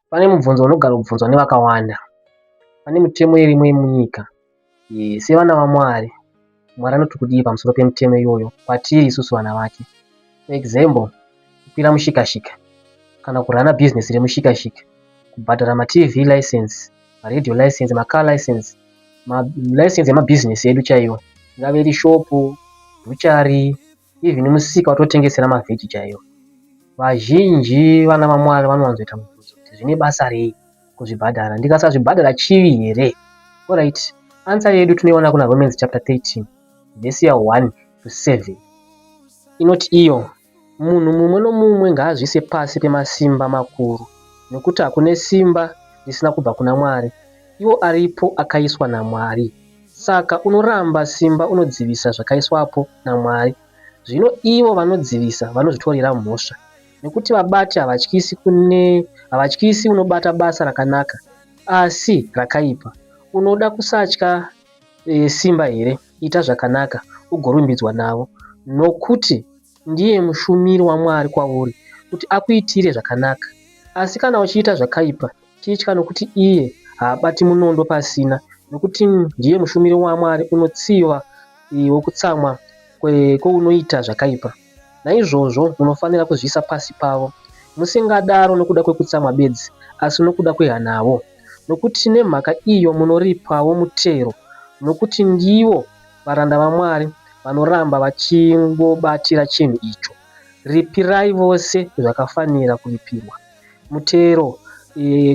Pane mubvunzo unogara kubvunzwa nevakawanda. Pane mitemo irimo yemunyika sevana vaMwari. Mwari anoti kudii pamusoro pemitemo iyoyo kwatiri isusu vana vake. For example, kukwira mushikashika kana kurana bhizinesi remushikashika, kubhadhara maTV license, radio license, macar license, license yemabhizinesi edu chaiwo, ingave iri shopu, bhuchari, even musika watotengesera mavheji chaiwo. Vazhinji vana vaMwari vanowanzoita mubvunzo kuti zvine basa rei kuzvibhadhara, ndikasazvibhadhara chivi here? Alright, answer yedu tinoiona kuna Romans chapter 13 verse ya 1 to 7. Inoti iyo munhu mumwe nomumwe ngaazvise pasi pemasimba makuru, nekuti hakune simba risina kubva kuna Mwari. Iwo aripo akaiswa naMwari. Saka unoramba simba unodzivisa zvakaiswapo naMwari. Zvino ivo vanodzivisa vanozvitorera mhosva, nekuti vabati havatyisi unobata basa rakanaka asi rakaipa. Unoda kusatya simba here? Ita zvakanaka ugorumbidzwa navo, nokuti ndiye mushumiri waMwari kwauri kuti akuitire zvakanaka. Asi kana uchiita zvakaipa, chitya, nokuti iye haabati munondo pasina, nokuti ndiye mushumiri waMwari unotsiva wokutsamwa kweunoita zvakaipa. Naizvozvo munofanira kuzvisa pasi pavo, musingadaro nokuda kwekutsamwa bedzi, asi nokuda kwehanavo, nokuti nemhaka iyo munoripawo mutero, nokuti ndivo varanda vaMwari vanoramba vachingobatira chinhu icho. Ripirai vose zvakafanira kuripirwa. Mutero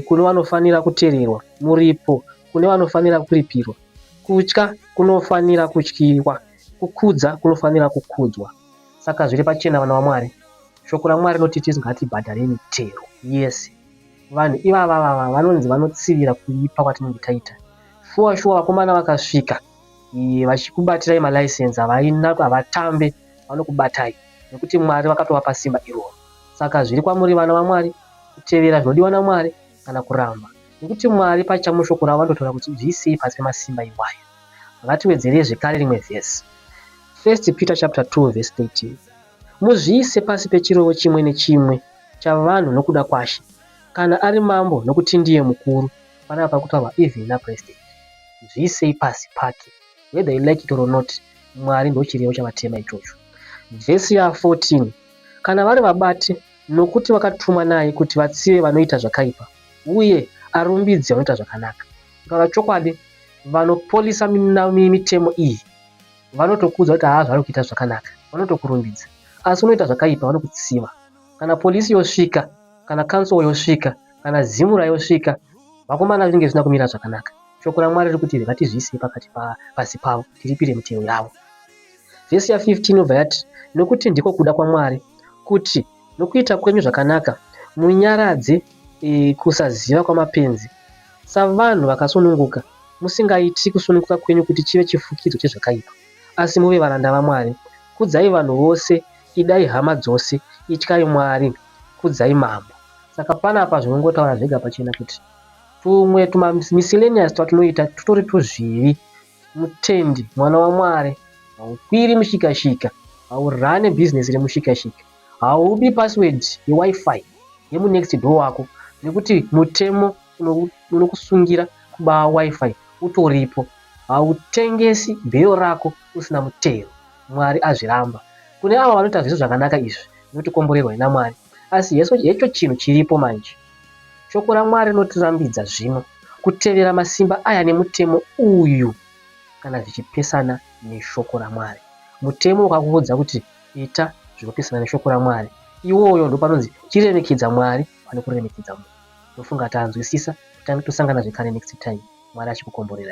kune vanofanira kuteererwa, muripo kune vanofanira kuripirwa, kutya kunofanira kutyiwa, kukudza kunofanira kukudzwa. Saka zviri pachena vana vaMwari, shoko raMwari rinotiti ngatibhadhare mitero. Yes, vanhu ivava vanonzi vanotsivira kuipa kwatinenge taita. Shuwa vakomana vakasvika vachikubatirai malaisensi havatambe, vanokubatai nekuti Mwari vakatovapa simba iroro. Saka zviri kwamuri vana vaMwari, kutevera zvinodiwa naMwari kana kuramba, nekuti Mwari pachamo shoko ravo vanotaura kuti zviisei pasi pemasimba iwayo. Ngatiwedzere zvekare rimwe vhesi, 1 Peter chapter 2 verse 13. Muzviise pasi pechirovo chimwe nechimwe chavanhu nokuda kwaShe, kana ari mambo nokuti ndiye mukuru. Panapa pakutaurwa even napresident. Zviisei pasi pake, whether you like it or not. Mwari ndochirevo chavatema ichocho. Vhesi ya 14, kana vari vabati nokuti vakatumwa naye kuti vatsive vanoita zvakaipa uye arumbidze vanoita zvakanaka. Kutaura chokwadi, vanopolisa mitemo iyi vanotokudza kuti zvari kuita zvakanaka, vanotokurumbidza, asi unoita zvakaipa vanokutsiva. Kana polisi yosvika, kana kansoro yosvika, kana zimura yosvika, vakomana zvinenge zvisina kumira zvakanaka. Shoko raMwari riri kuti ngatizviise pasi pavo, tiripire mitero yavo. Vhesi ya 15 obva yati, nokuti ndiko kuda kwaMwari kuti nokuita kwenyu zvakanaka munyaradze kusaziva kwamapenzi. Savanhu vakasununguka, musingaiti kusununguka kwenyu kuti chive chifukidzo chezvakaipa, asi muve varanda vaMwari. Kudzai vanhu vose, idai hama dzose, ityai Mwari, kudzai mambo. Saka panapa zvinongotaura zvega pachena kuti tumwe miscellaneous twatinoita tutori tuzviri. Mutendi, mwana waMwari, haukwiri mushikashika, haurane bhizinesi remushikashika, haubi password yewifi yemunext door wako, nekuti mutemo unokusungira kubaa wifi utoripo. Hautengesi bhero rako usina mutero. Mwari azviramba. Kune avo vanoita zviso zvakanaka izvi zvinotikomborerwa naMwari, asi hecho chinhu chiripo manje. Shoko raMwari rinotirambidza zvino kutevera masimba aya nemutemo uyu kana zvichipesana neshoko raMwari. Mutemo ukakuudza kuti ita zvinopesana neshoko raMwari, iwoyo ndo panonzi chiremekedza Mwari pane kuremekedza munhu. Ndofunga tanzwisisa, tosangana zvekare next time. Mwari achikukomborera.